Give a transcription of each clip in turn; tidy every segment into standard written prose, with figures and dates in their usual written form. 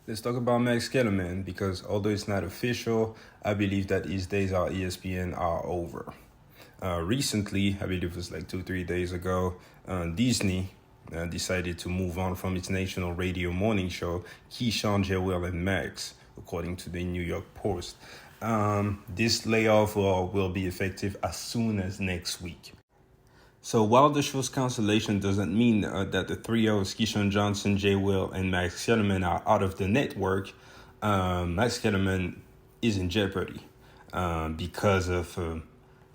Let's talk about Max Kellerman because although it's not official, I believe that his days at ESPN are over. Recently, I believe it was like 2, 3 days ago, Disney decided to move on from its national radio morning show, Keyshawn, Jewel, and Max, according to the New York Post. This layoff will be effective as soon as next week. So while the show's cancellation doesn't mean that the three of Keyshawn Johnson, Jay Will, and Max Kellerman are out of the network, Max Kellerman is in jeopardy because of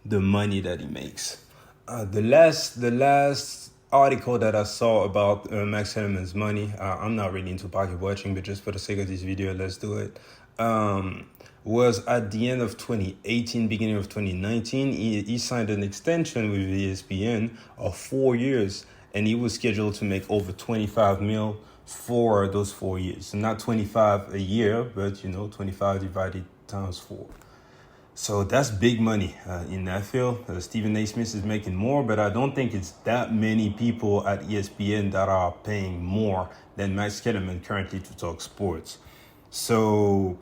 the money that he makes. The last article that I saw about Max Kellerman's money, I'm not really into pocket watching, but just for the sake of this video, let's do it. Was at the end of 2018, beginning of 2019. He signed an extension with ESPN of 4 years, and he was scheduled to make over 25 mil for those 4 years. So not 25 a year, but 25 divided times 4. So that's big money in that field. Stephen A. Smith is making more, but I don't think it's that many people at ESPN that are paying more than Max Kellerman currently to talk sports. So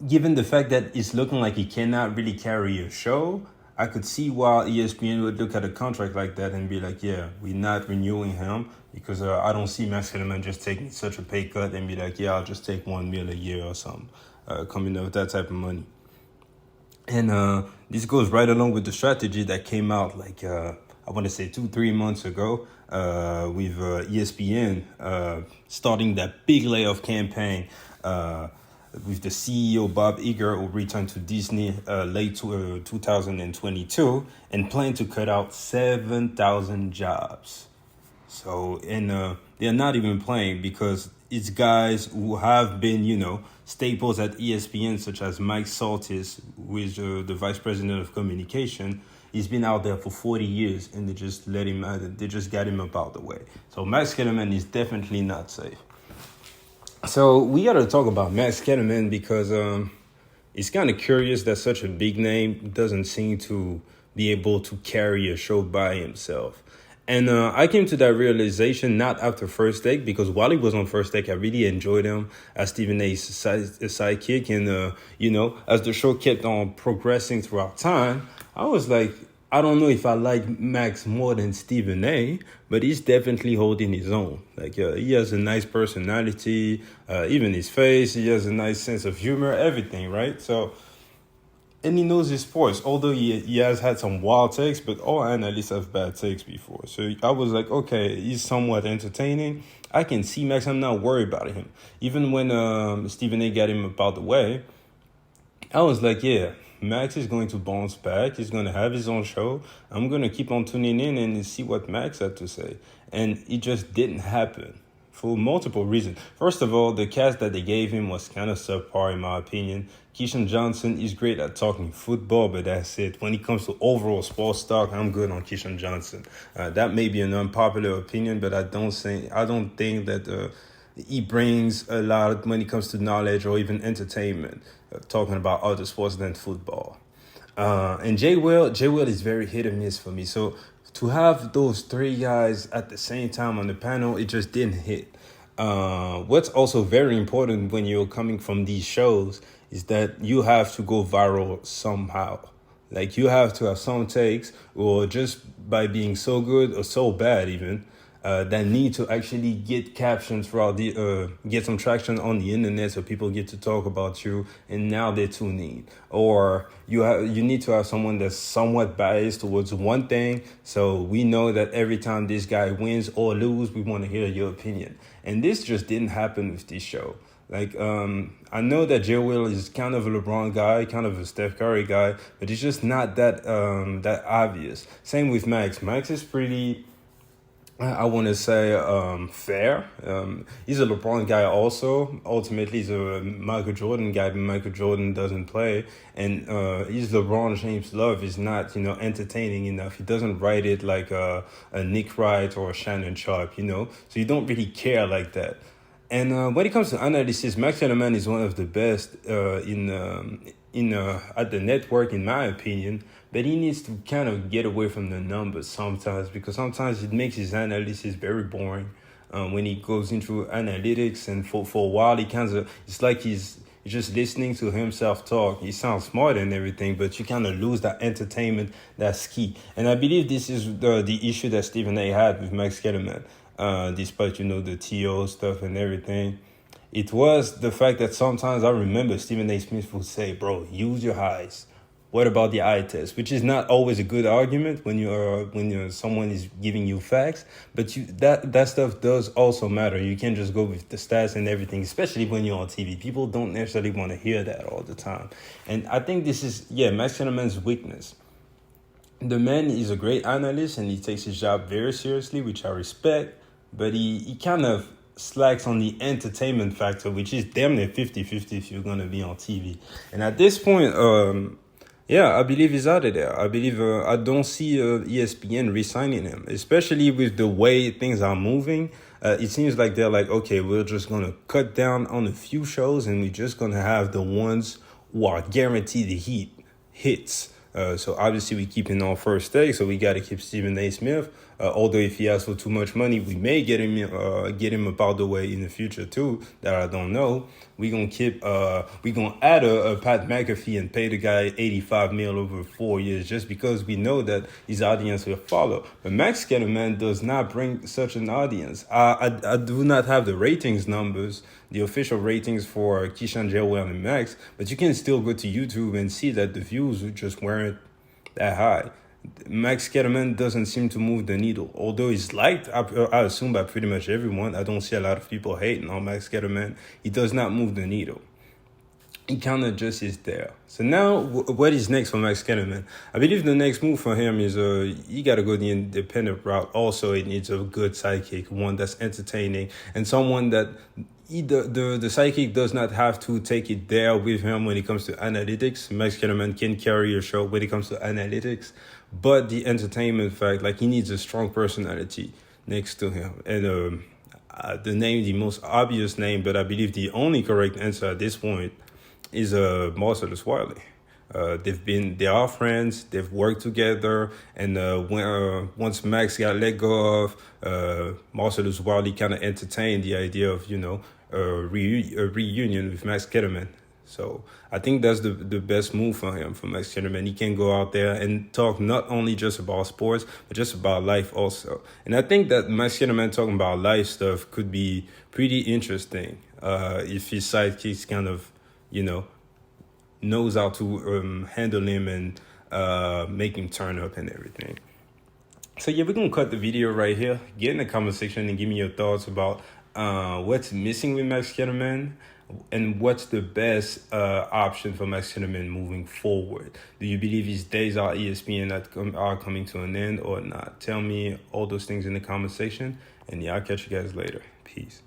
given the fact that it's looking like he cannot really carry a show, I could see why ESPN would look at a contract like that and be like, yeah, we're not renewing him because I don't see Max Kellerman just taking such a pay cut and be like, yeah, I'll just take 1 mil a year or something, coming up with that type of money. And this goes right along with the strategy that came out like, I want to say 2-3 months ago with ESPN starting that big layoff campaign with the CEO Bob Iger, who returned to Disney late 2022 and planned to cut out 7,000 jobs. So, and they're not even playing because it's guys who have been, staples at ESPN, such as Mike Saltis, who is the vice president of communication. He's been out there for 40 years, and they just they just got him up out the way. So Max Kellerman is definitely not safe. So we got to talk about Max Kellerman because it's kind of curious that such a big name doesn't seem to be able to carry a show by himself. And I came to that realization not after First Take, because while he was on First Take, I really enjoyed him as Stephen A's sidekick. And, as the show kept on progressing throughout time, I was like, I don't know if I like Max more than Stephen A, but he's definitely holding his own. Like, he has a nice personality, even his face, he has a nice sense of humor, everything, right? So, and he knows his sports, although he has had some wild takes, but all analysts have bad takes before. So I was like, okay, he's somewhat entertaining. I can see Max, I'm not worried about him. Even when Stephen A got him about the way, I was like, yeah, Max is going to bounce back. He's going to have his own show. I'm going to keep on tuning in and see what Max had to say. And it just didn't happen for multiple reasons. First of all, the cast that they gave him was kind of subpar, in my opinion. Keyshawn Johnson is great at talking football, but that's it. When it comes to overall sports talk, I'm good on Keyshawn Johnson. That may be an unpopular opinion, but I don't think that he brings a lot when it comes to knowledge or even entertainment, talking about other sports than football. And Jay Will is very hit or miss for me. So to have those three guys at the same time on the panel, it just didn't hit. What's also very important when you're coming from these shows is that you have to go viral somehow. Like, you have to have some takes, or just by being so good or so bad even, that need to actually get captions throughout get some traction on the internet so people get to talk about you, and now they're tuning in. Or you need to have someone that's somewhat biased towards one thing, so we know that every time this guy wins or lose, we want to hear your opinion. And this just didn't happen with this show. Like, I know that Jay Will is kind of a LeBron guy, kind of a Steph Curry guy, but it's just not that obvious. Same with Max. Max is pretty, I want to say, fair. He's a LeBron guy also. Ultimately, he's a Michael Jordan guy, but Michael Jordan doesn't play. And he's LeBron James' love is not, entertaining enough. He doesn't write it like a Nick Wright or a Shannon Sharp, So you don't really care like that. And when it comes to analysis, Max Kellerman is one of the best at the network, in my opinion. But he needs to kind of get away from the numbers sometimes, because sometimes it makes his analysis very boring. when he goes into analytics, and for a while it's like he's just listening to himself talk. He sounds smart and everything, but you kind of lose that entertainment that's key. And I believe this is the issue that Stephen A had with Max Kellerman, despite the TO stuff and everything. It was the fact that sometimes I remember Stephen A. Smith would say, "Bro, use your eyes. What about the eye test?" Which is not always a good argument when someone is giving you facts, but that stuff does also matter. You can't just go with the stats and everything, especially when you're on TV. People don't necessarily want to hear that all the time, and I think this is Max Kellerman's weakness. The man is a great analyst and he takes his job very seriously, which I respect, but he kind of slacks on the entertainment factor, which is damn near 50-50 if you're going to be on TV. And at this point, I believe he's out of there. I believe I don't see ESPN re-signing him, especially with the way things are moving. It seems like they're like, okay, we're just going to cut down on a few shows and we're just going to have the ones who are guaranteed hits. So obviously we keep him on first take, so we got to keep Stephen A. Smith. Although if he asks for too much money, we may get him about the way in the future too. That I don't know. We gonna add a Pat McAfee and pay the guy $85 million over 4 years just because we know that his audience will follow. But Max Kellerman does not bring such an audience. I do not have the ratings numbers, the official ratings for Keyshawn, Joel, and Max, but you can still go to YouTube and see that the views just weren't that high. Max Kellerman doesn't seem to move the needle, although he's liked, I assume, by pretty much everyone. I don't see a lot of people hating on Max Kellerman. He does not move the needle. He kind of just is there. So now, what is next for Max Kellerman? I believe the next move for him is you got to go the independent route. Also, it needs a good sidekick, one that's entertaining, and someone that the sidekick does not have to take it there with him when it comes to analytics. Max Kellerman can carry a show when it comes to analytics, but the entertainment fact, like, he needs a strong personality next to him. And the most obvious name, but I believe the only correct answer at this point is Marcellus Wiley. They are friends, they've worked together, and once Max got let go of, Marcellus Wiley kind of entertained the idea of a reunion with Max Kellerman. So I think that's the best move for him, for Max Kellerman. He can go out there and talk not only just about sports, but just about life also. And I think that Max Kellerman talking about life stuff could be pretty interesting if his sidekicks kind of, knows how to handle him and make him turn up and everything. So we're going to cut the video right here. Get in the comment section and give me your thoughts about what's missing with Max Kellerman and what's the best option for Max Kellerman moving forward. Do you believe his days at ESPN are coming to an end or not? Tell me all those things in the comment section, and I'll catch you guys later. Peace.